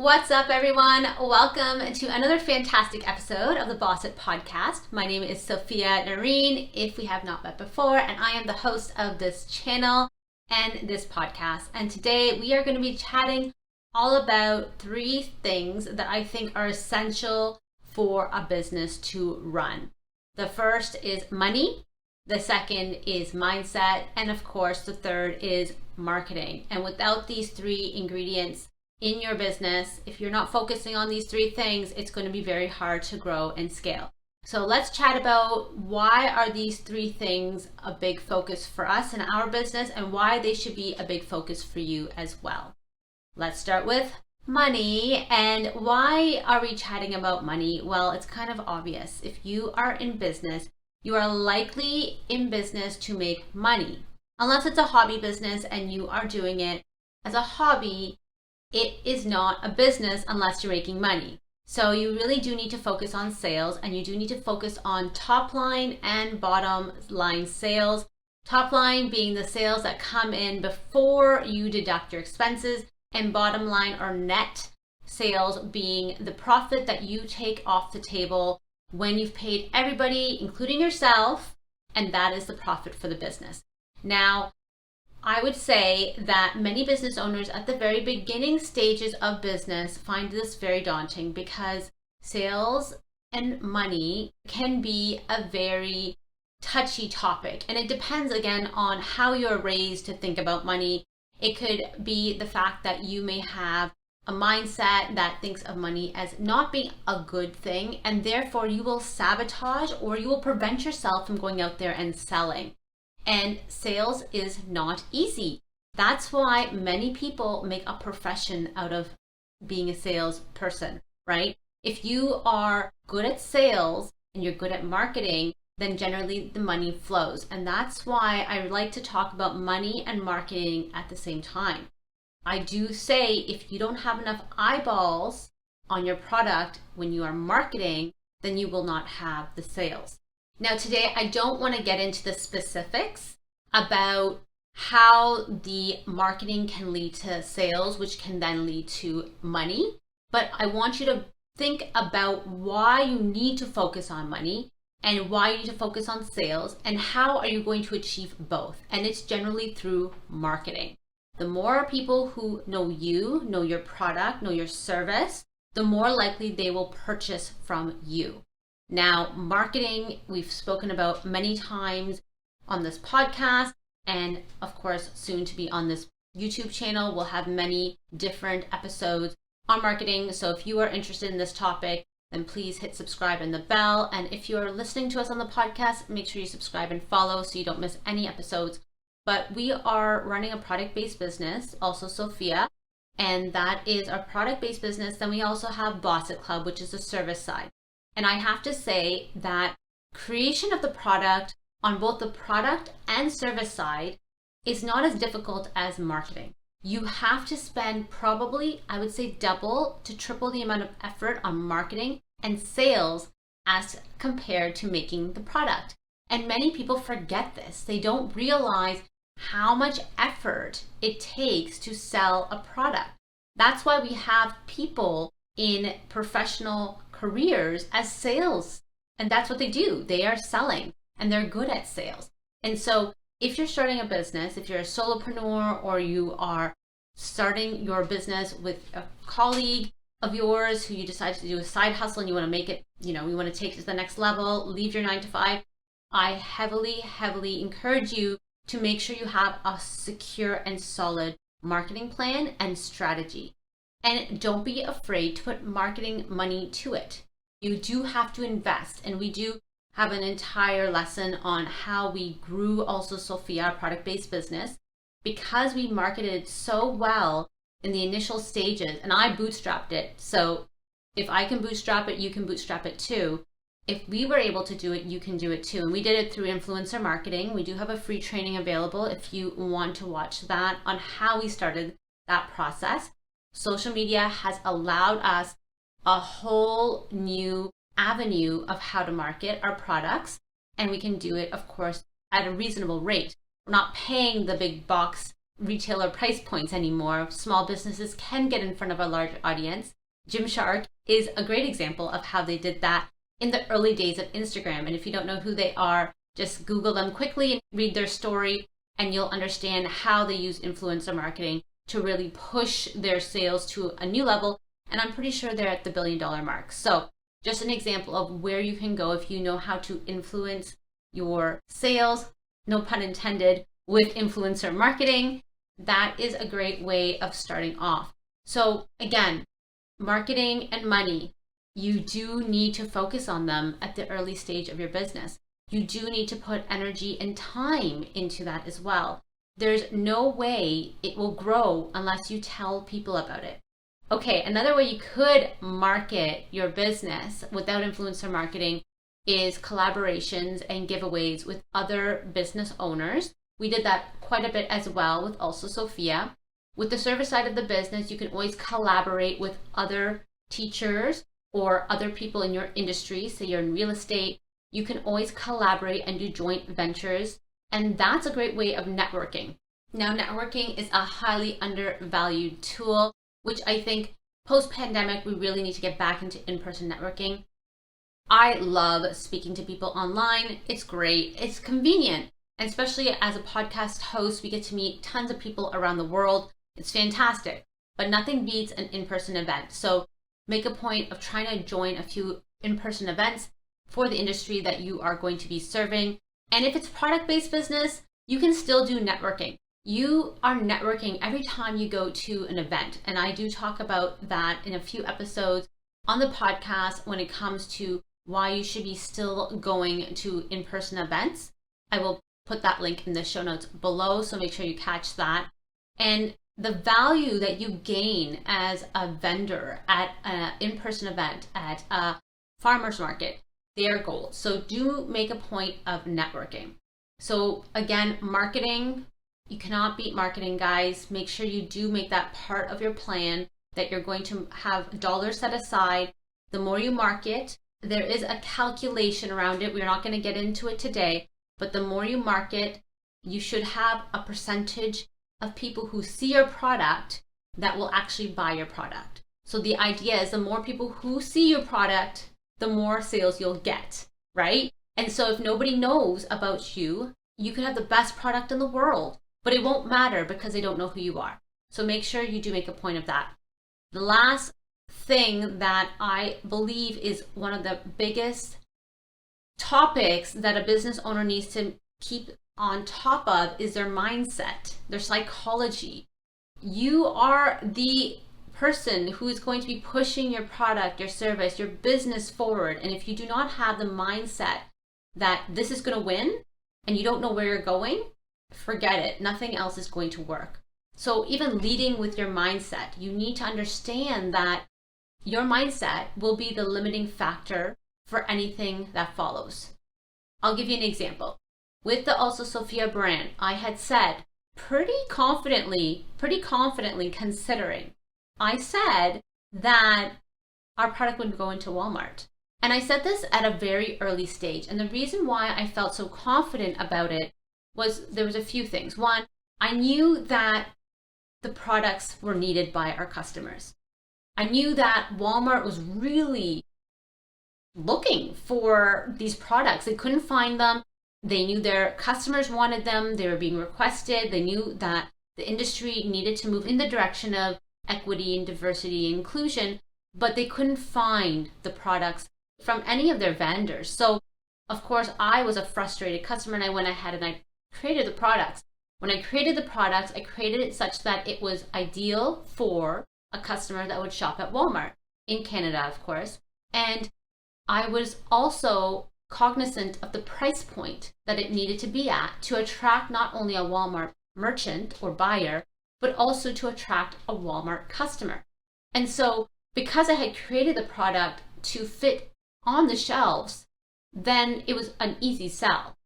What's up, everyone? Welcome to another fantastic episode of the Boss It podcast. My name is Sophia Noreen, if we have not met before, and I am the host of this channel and this podcast. And today we are going to be chatting all about 3 things that I think are essential for a business to run. The first is money, the second is mindset, and of course the third is marketing. And without these 3 ingredients in your business, if you're not focusing on these 3 things, it's going to be very hard to grow and scale. So let's chat about why are these 3 things a big focus for us in our business and why they should be a big focus for you as well. Let's start with money. And why are we chatting about money? Well, it's kind of obvious. If you are in business, you are likely in business to make money. Unless it's a hobby business and you are doing it as a hobby, it is not a business unless you're making money. So you really do need to focus on sales, and you do need to focus on top line and bottom line sales. Top line being the sales that come in before you deduct your expenses, and bottom line or net sales being the profit that you take off the table when you've paid everybody, including yourself, and that is the profit for the business. Now, I would say that many business owners at the very beginning stages of business find this very daunting because sales and money can be a very touchy topic. And it depends again on how you're raised to think about money. It could be the fact that you may have a mindset that thinks of money as not being a good thing, and therefore you will sabotage or you will prevent yourself from going out there and selling. And sales is not easy. That's why many people make a profession out of being a salesperson, right? If you are good at sales and you're good at marketing, then generally the money flows. And that's why I like to talk about money and marketing at the same time. I do say if you don't have enough eyeballs on your product when you are marketing, then you will not have the sales. Now today, I don't want to get into the specifics about how the marketing can lead to sales, which can then lead to money, but I want you to think about why you need to focus on money and why you need to focus on sales and how are you going to achieve both. And it's generally through marketing. The more people who know you, know your product, know your service, the more likely they will purchase from you. Now, marketing, we've spoken about many times on this podcast, and of course, soon to be on this YouTube channel. We'll have many different episodes on marketing. So if you are interested in this topic, then please hit subscribe and the bell. And if you are listening to us on the podcast, make sure you subscribe and follow so you don't miss any episodes. But we are running a product-based business, also Sophia, and that is our product-based business. Then we also have Boss It Club, which is the service side. And I have to say that creation of the product on both the product and service side is not as difficult as marketing. You have to spend probably, I would say, double to triple the amount of effort on marketing and sales as compared to making the product. And many people forget this. They don't realize how much effort it takes to sell a product. That's why we have people in professional careers as sales, and that's what they do. They are selling and they're good at sales. And so if you're starting a business, if you're a solopreneur or you are starting your business with a colleague of yours who you decide to do a side hustle and you want to make it, you want to take it to the next level, leave your 9 to 5, I heavily encourage you to make sure you have a secure and solid marketing plan and strategy. And don't be afraid to put marketing money to it. You do have to invest, and we do have an entire lesson on how we grew also Sophia, our product-based business, because we marketed so well in the initial stages, and I bootstrapped it. So if I can bootstrap it, you can bootstrap it too. If we were able to do it, you can do it too. And we did it through influencer marketing. We do have a free training available if you want to watch that on how we started that process. Social media has allowed us a whole new avenue of how to market our products, and we can do it, of course, at a reasonable rate. We're not paying the big bucks retailer price points anymore. Small businesses can get in front of a large audience. Gymshark is a great example of how they did that in the early days of Instagram. And if you don't know who they are, just Google them quickly and read their story, and you'll understand how they use influencer marketing to really push their sales to a new level. And I'm pretty sure they're at the $1 billion mark. So just an example of where you can go if you know how to influence your sales, no pun intended, with influencer marketing. That is a great way of starting off. So again, marketing and money, you do need to focus on them at the early stage of your business. You do need to put energy and time into that as well. There's no way it will grow unless you tell people about it. Okay, another way you could market your business without influencer marketing is collaborations and giveaways with other business owners. We did that quite a bit as well with Also Sophia. With the service side of the business, you can always collaborate with other teachers or other people in your industry. Say you're in real estate, you can always collaborate and do joint ventures. And that's a great way of networking. Now, networking is a highly undervalued tool, which I think post-pandemic, we really need to get back into in-person networking. I love speaking to people online. It's great. It's convenient. And especially as a podcast host, we get to meet tons of people around the world. It's fantastic, but nothing beats an in-person event. So make a point of trying to join a few in-person events for the industry that you are going to be serving. And if it's product-based business, you can still do networking. You are networking every time you go to an event. And I do talk about that in a few episodes on the podcast when it comes to why you should be still going to in-person events. I will put that link in the show notes below, so make sure you catch that. And the value that you gain as a vendor at an in-person event, at a farmer's market, they are gold. So do make a point of networking. So again, marketing, you cannot beat marketing, guys. Make sure you do make that part of your plan, that you're going to have dollars set aside. The more you market, there is a calculation around it. We're not going to get into it today, but the more you market, you should have a percentage of people who see your product that will actually buy your product. So the idea is the more people who see your product, the more sales you'll get, right? And so if nobody knows about you, you could have the best product in the world, but it won't matter because they don't know who you are. So make sure you do make a point of that. The last thing that I believe is one of the biggest topics that a business owner needs to keep on top of is their mindset, their psychology. You are the person who is going to be pushing your product, your service, your business forward. And if you do not have the mindset that this is going to win and you don't know where you're going, forget it. Nothing else is going to work. So even leading with your mindset, you need to understand that your mindset will be the limiting factor for anything that follows. I'll give you an example. With the Also Sophia brand, I had said pretty confidently considering, I said that our product would go into Walmart. And I said this at a very early stage. And the reason why I felt so confident about it was there was a few things. One, I knew that the products were needed by our customers. I knew that Walmart was really looking for these products. They couldn't find them. They knew their customers wanted them. They were being requested. They knew that the industry needed to move in the direction of equity and diversity and inclusion, but they couldn't find the products from any of their vendors. So of course I was a frustrated customer, and I went ahead and I created the products. When I created the products, I created it such that it was ideal for a customer that would shop at Walmart in Canada, of course. And I was also cognizant of the price point that it needed to be at to attract not only a Walmart merchant or buyer, but also to attract a Walmart customer. And so because I had created the product to fit on the shelves, then it was an easy sell.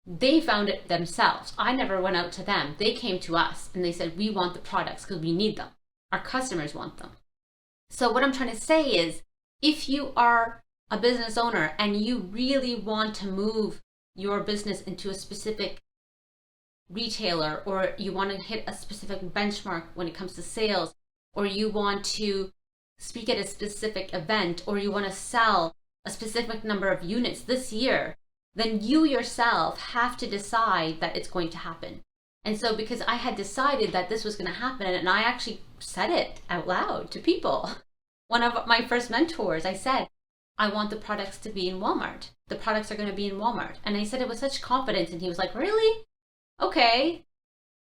They found it themselves. I never went out to them. They came to us and they said, we want the products because we need them. Our customers want them. So what I'm trying to say is, if you are a business owner and you really want to move your business into a specific retailer, or you want to hit a specific benchmark when it comes to sales, or you want to speak at a specific event, or you want to sell a specific number of units this year, then you yourself have to decide that it's going to happen. And so because I had decided that this was going to happen, and I actually said it out loud to people, one of my first mentors, I said, I want the products to be in Walmart. The products are going to be in Walmart. And I said it with such confidence, and he was like, really? Okay,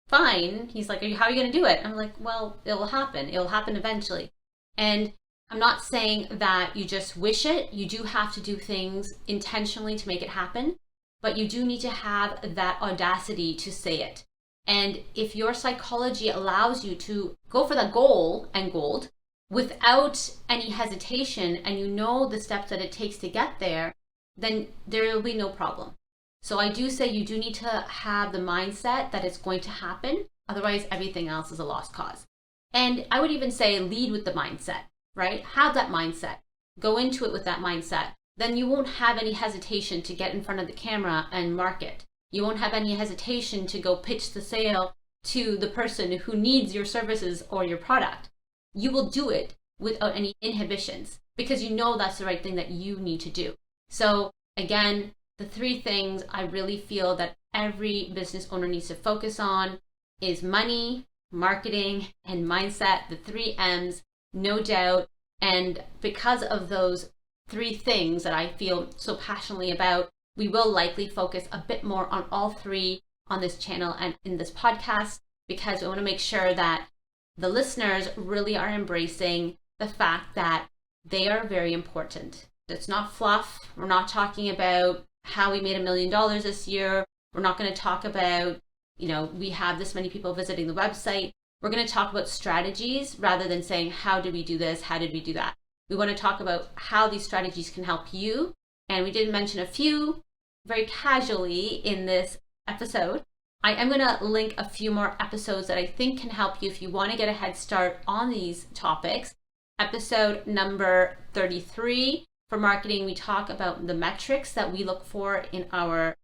fine. He's like, how are you going to do it? I'm like, well, it will happen. It will happen eventually. And I'm not saying that you just wish it. You do have to do things intentionally to make it happen, but you do need to have that audacity to say it. And if your psychology allows you to go for the goal and gold without any hesitation, and you know the steps that it takes to get there, then there will be no problem. So I do say you do need to have the mindset that it's going to happen. Otherwise, everything else is a lost cause. And I would even say lead with the mindset, right? Have that mindset. Go into it with that mindset. Then you won't have any hesitation to get in front of the camera and market. You won't have any hesitation to go pitch the sale to the person who needs your services or your product. You will do it without any inhibitions because you know that's the right thing that you need to do. So again, the 3 things I really feel that every business owner needs to focus on is money, marketing, and mindset, the 3 M's, no doubt. And because of those 3 things that I feel so passionately about, we will likely focus a bit more on all 3 on this channel and in this podcast, because we want to make sure that the listeners really are embracing the fact that they are very important. It's not fluff. We're not talking about how we made $1 million this year. We're not going to talk about, we have this many people visiting the website. We're going to talk about strategies rather than saying, how did we do this? How did we do that? We want to talk about how these strategies can help you. And we did mention a few very casually in this episode. I am going to link a few more episodes that I think can help you if you want to get a head start on these topics. Episode number 33 for marketing, we talk about the metrics that we look for in our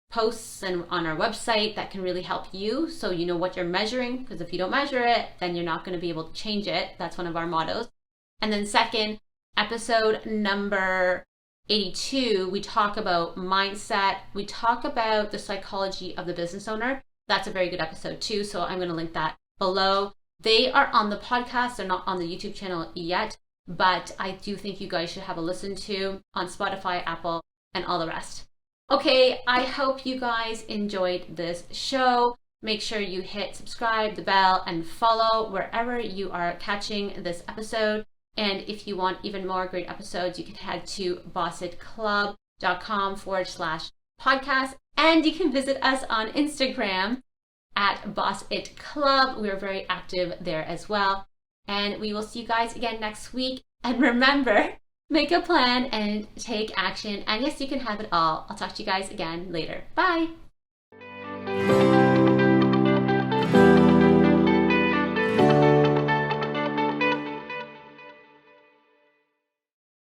posts and on our website that can really help you, so you know what you're measuring, because if you don't measure it, then you're not going to be able to change it. That's one of our mottos. And then second, episode number 82, we talk about mindset. We talk about the psychology of the business owner. That's a very good episode too, so I'm going to link that below. They are on the podcast. They're not on the YouTube channel yet, but I do think you guys should have a listen to on Spotify, Apple, and all the rest. Okay, I hope you guys enjoyed this show. Make sure you hit subscribe, the bell, and follow wherever you are catching this episode. And if you want even more great episodes, you can head to bossitclub.com/podcast. And you can visit us on Instagram at bossitclub. We're very active there as well. And we will see you guys again next week. And remember, make a plan and take action. And yes, you can have it all. I'll talk to you guys again later. Bye.